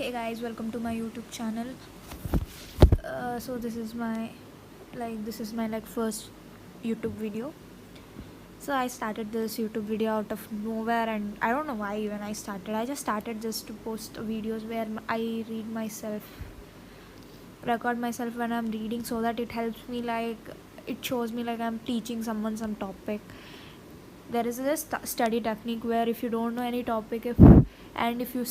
Hey guys, welcome to my YouTube channel. So this is my first YouTube video. So I started this YouTube video out of nowhere, and I don't know why even I started. I just started just to post videos where I record myself when I'm reading, so that it helps me, it shows me like I'm teaching someone some topic. There is this study technique where if you don't know any topic, if you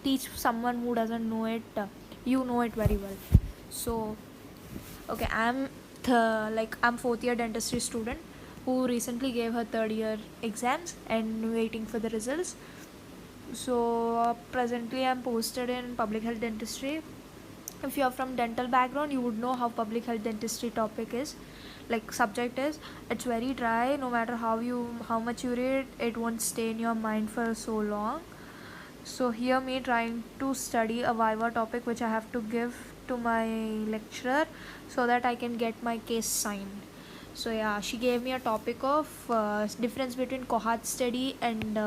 teach someone who doesn't know it, you know it very well. So okay, I'm fourth year dentistry student who recently gave her third year exams and waiting for the results. So presently I'm posted in public health dentistry. If you're from dental background, you would know how public health dentistry topic is, like subject is. It's very dry. No matter how much you read, it won't stay in your mind for so long. So here me trying to study a viva topic which I have to give to my lecturer so that I can get my case signed. So yeah, she gave me a topic of difference between cohort study and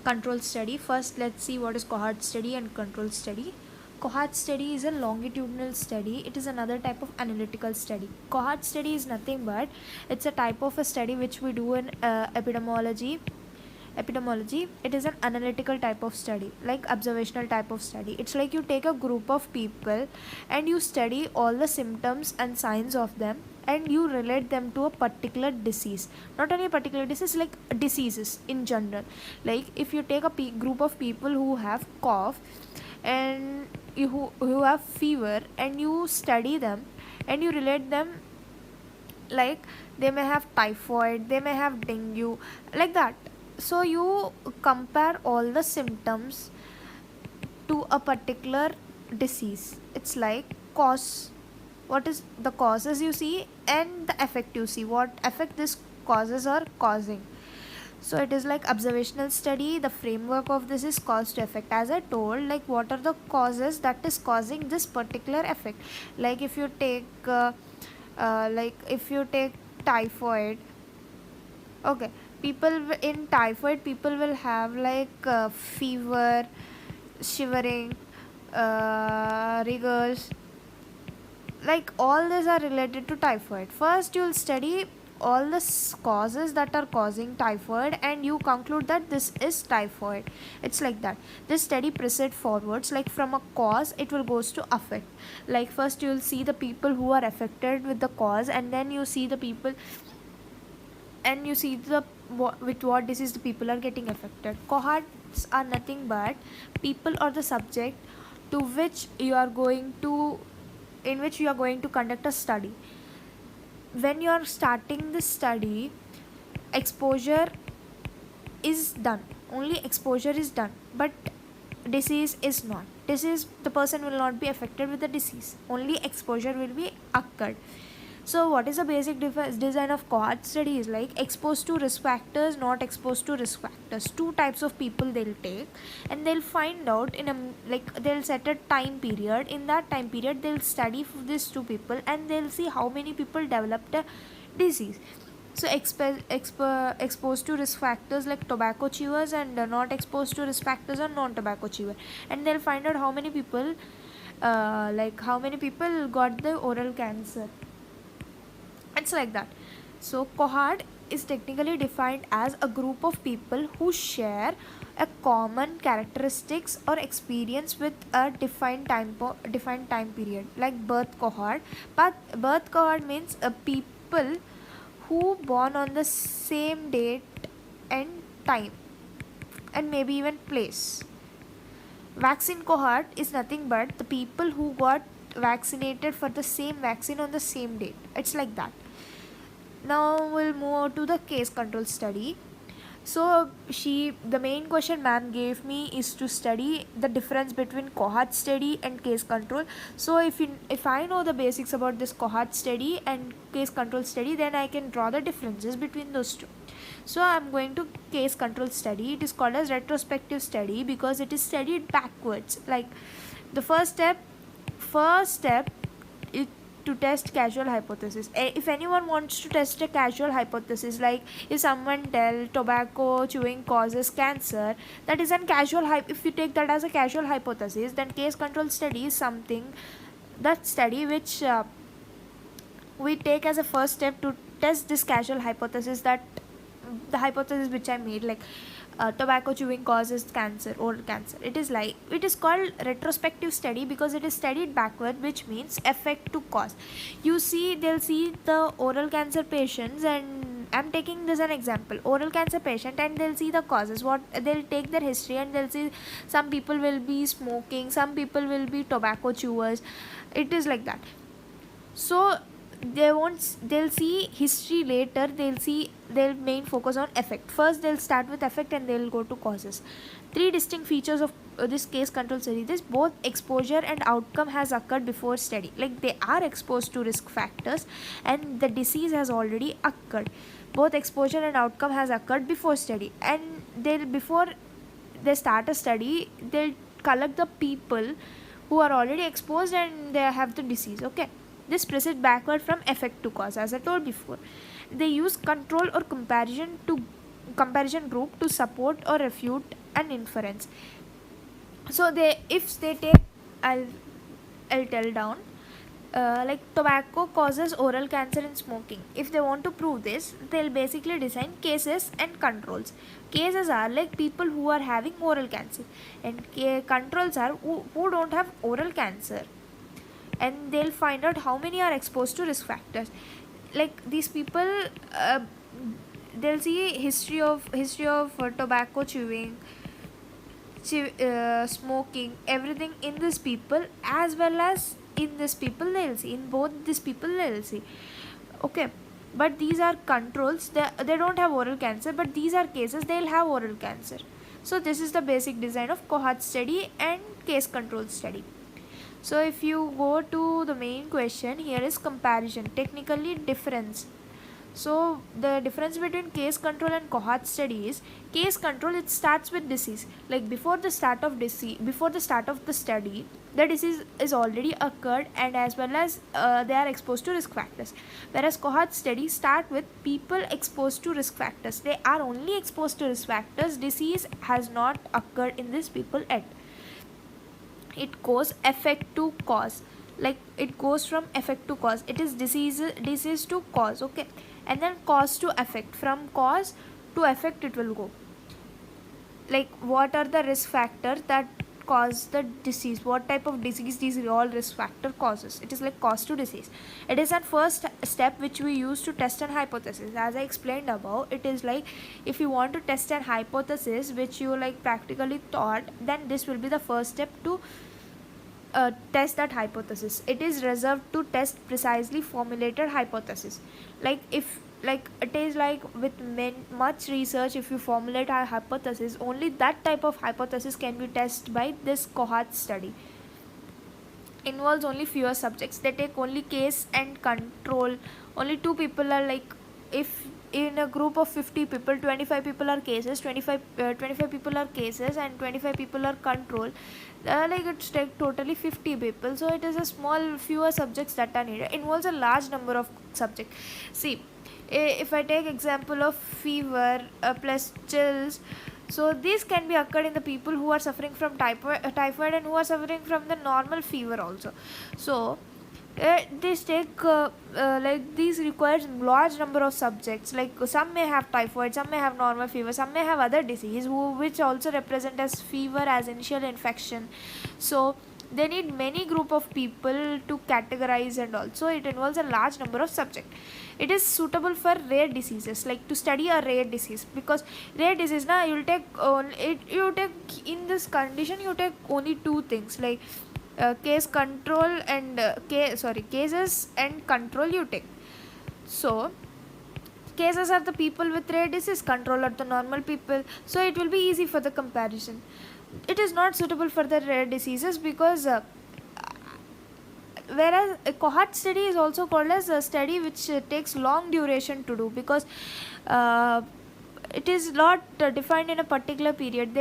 control study. First, let's see what is cohort study and control study. Cohort study is a longitudinal study. It is another type of analytical study. Cohort study is nothing but it's a type of a study which we do in epidemiology. It is an analytical type of study, like observational type of study. It's like you take a group of people and you study all the symptoms and signs of them, and you relate them to a particular disease. Not any particular disease, like diseases in general. Like if you take a group of people who have cough and who have fever, and you study them and you relate them, like they may have typhoid, they may have dengue, like that. So you compare all the symptoms to a particular disease. It's like cause, what is the causes you see, and the effect you see, what effect this causes are causing. So it is like observational study. The framework of this is cause to effect. As I told, like what are the causes that is causing this particular effect. Like if you take typhoid, okay, in typhoid, people will have fever, shivering, rigors, like all these are related to typhoid. First you'll study all the causes that are causing typhoid, and you conclude that this is typhoid. It's like that. This study proceed forwards, like from a cause it will goes to affect. Like first you'll see the people who are affected with the cause, and then you see the people, and you see with what disease the people are getting affected. Cohorts are nothing but people or the subject to which you are going to in which you are going to conduct a study. When you are starting this study, exposure is done, only exposure is done, but disease is not. The person will not be affected with the disease, only exposure will be occurred. So what is the basic design of cohort study is like exposed to risk factors, not exposed to risk factors. Two types of people they'll take, and they'll find out they'll set a time period. In that time period they'll study these two people, and they'll see how many people developed a disease. So exposed to risk factors like tobacco chewers, and not exposed to risk factors are non-tobacco chewer, and they'll find out how many people got the oral cancer. It's like that. So cohort is technically defined as a group of people who share a common characteristics or experience with a defined time period, like birth cohort. But birth cohort means people who born on the same date and time, and maybe even place. Vaccine cohort is nothing but the people who got vaccinated for the same vaccine on the same date. It's like that. Now we'll move on to the case control study. So the main question ma'am gave me is to study the difference between cohort study and case control. So if I know the basics about this cohort study and case control study, then I can draw the differences between those two. So I'm going to case control study. It is called as retrospective study because it is studied backwards. Like the first step to test casual hypothesis. If anyone wants to test a casual hypothesis, like if someone tell tobacco chewing causes cancer, that is a if you take that as a casual hypothesis, then case control study is something, that study which we take as a first step to test this casual hypothesis, that the hypothesis which I made, like tobacco chewing causes cancer, oral cancer. It is called retrospective study because it is studied backward, which means effect to cause. You see, they'll see the oral cancer patients, and I'm taking this an example, oral cancer patient, and they'll see the causes, what they'll take their history, and they'll see some people will be smoking, some people will be tobacco chewers. It is like that. So they'll see history later, they'll main focus on effect. First they'll start with effect and they'll go to causes. Three distinct features of this case control study: this both exposure and outcome has occurred before study, like they are exposed to risk factors and the disease has already occurred. Both exposure and outcome has occurred before study, and before they start a study, they'll collect the people who are already exposed and they have the disease. Okay, this proceeds backward from effect to cause, as I told before. They use control or comparison group to support or refute an inference. So if they take, I'll tell down, like tobacco causes oral cancer in smoking. If they want to prove this, they'll basically design cases and controls. Cases are like people who are having oral cancer, and controls are who don't have oral cancer, and they'll find out how many are exposed to risk factors. Like these people, they'll see history of tobacco chewing, smoking, everything in these people, as well as in these people they'll see, in both these people they'll see. Okay, but these are controls. They don't have oral cancer, but these are cases, they'll have oral cancer. So this is the basic design of cohort study and case control study. So if you go to the main question, here is comparison, technically difference. So the difference between case control and cohort study is, case control, it starts with disease. Like before the start of the study, the disease is already occurred, and as well as they are exposed to risk factors. Whereas cohort study start with people exposed to risk factors. They are only exposed to risk factors. Disease has not occurred in these people yet. It goes effect to cause, like it goes from effect to cause. It is disease to cause. Okay, and then cause to effect. From cause to effect it will go, like what are the risk factors that cause the disease, what type of disease these all risk factor causes. It is like cause to disease. It is a first step which we use to test an hypothesis. As I explained above, it is like if you want to test an hypothesis which you like practically thought, then this will be the first step to test that hypothesis. It is reserved to test precisely formulated hypothesis. Like if it is like with much research, if you formulate a hypothesis, only that type of hypothesis can be tested by this cohort study. Involves only fewer subjects. They take only case and control. Only two people are, like if in a group of 50 people, 25 people are cases, 25 people are cases, and 25 people are control. Like it's take totally 50 people. So it is a small fewer subjects that are needed. Involves a large number of subjects. See, if I take example of fever plus chills, so these can be occurred in the people who are suffering from typhoid and who are suffering from the normal fever also. So these take like these requires large number of subjects. Like some may have typhoid, some may have normal fever, some may have other disease which also represent as fever as initial infection. So they need many group of people to categorize, and also it involves a large number of subjects. It is suitable for rare diseases, like to study a rare disease, because rare disease now you take in this condition you take only two things, like case control and cases and control you take. So cases are the people with rare disease, control are the normal people, so it will be easy for the comparison. It is not suitable for the rare diseases because whereas a cohort study is also called as a study which takes long duration to do, because it is not defined in a particular period.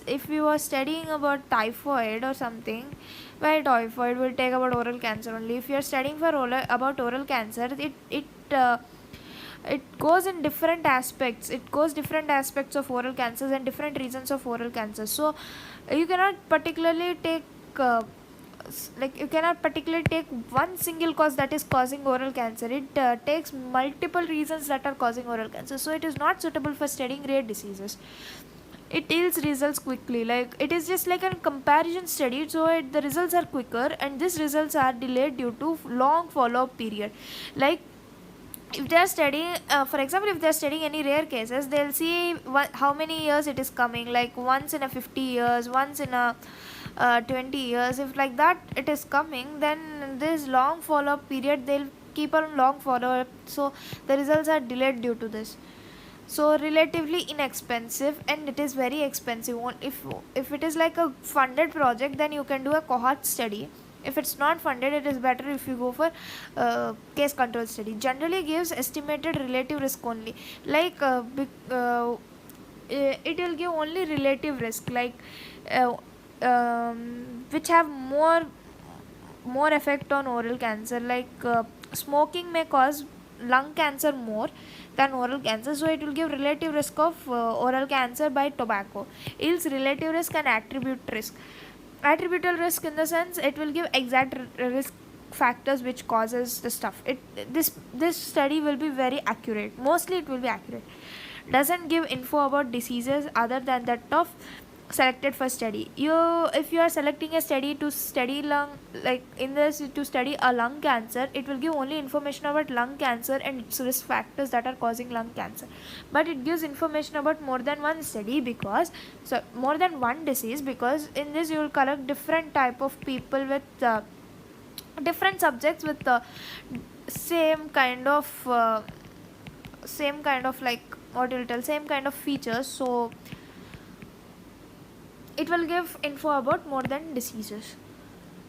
If you are studying about typhoid or something, While typhoid will take about oral cancer only. If you are studying for about oral cancer, it goes in different aspects. It goes different aspects of oral cancers and different reasons of oral cancer. So you cannot particularly take uh, you cannot particularly take one single cause that is causing oral cancer. It takes multiple reasons that are causing oral cancer, so it is not suitable for studying rare diseases. It yields results quickly, like it is just like a comparison study, so the results are quicker, and these results are delayed due to long follow-up period. Like if they are studying, for example, if they are studying any rare cases, they'll see how many years it is coming, like once in a 50 years, once in a 20 years. If like that it is coming, then this long follow-up period, they'll keep on long follow-up, so the results are delayed due to this. So relatively inexpensive, and it is very expensive. If it is like a funded project, then you can do a cohort study. If it's not funded, it is better if you go for case control study. Generally gives estimated relative risk only, like it will give only relative risk, like uh, which have more effect on oral cancer. Like smoking may cause lung cancer more than oral cancer, so it will give relative risk of oral cancer by tobacco. Yields relative risk and attribute risk. Attributable risk in the sense it will give exact risk factors which causes the stuff. This study will be very accurate. Mostly it will be accurate. Doesn't give info about diseases other than that of selected for study. If you are selecting a study to study lung, like in this to study a lung cancer, it will give only information about lung cancer and its risk factors that are causing lung cancer. But it gives information about more than one study, because so more than one disease, because in this you will collect different type of people with different subjects with the same kind of like what you will tell, same kind of features. So it will give info about more than diseases.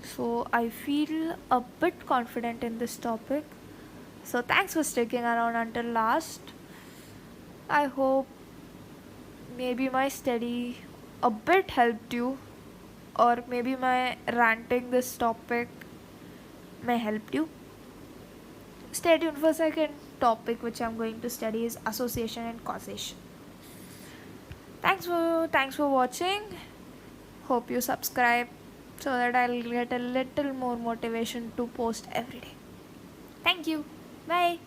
So I feel a bit confident in this topic. So thanks for sticking around until last. I hope maybe my study a bit helped you, or maybe my ranting this topic may help you. Stay tuned for second topic which I'm going to study is association and causation. Thanks for watching. Hope you subscribe so that I'll get a little more motivation to post every day. Thank you. Bye.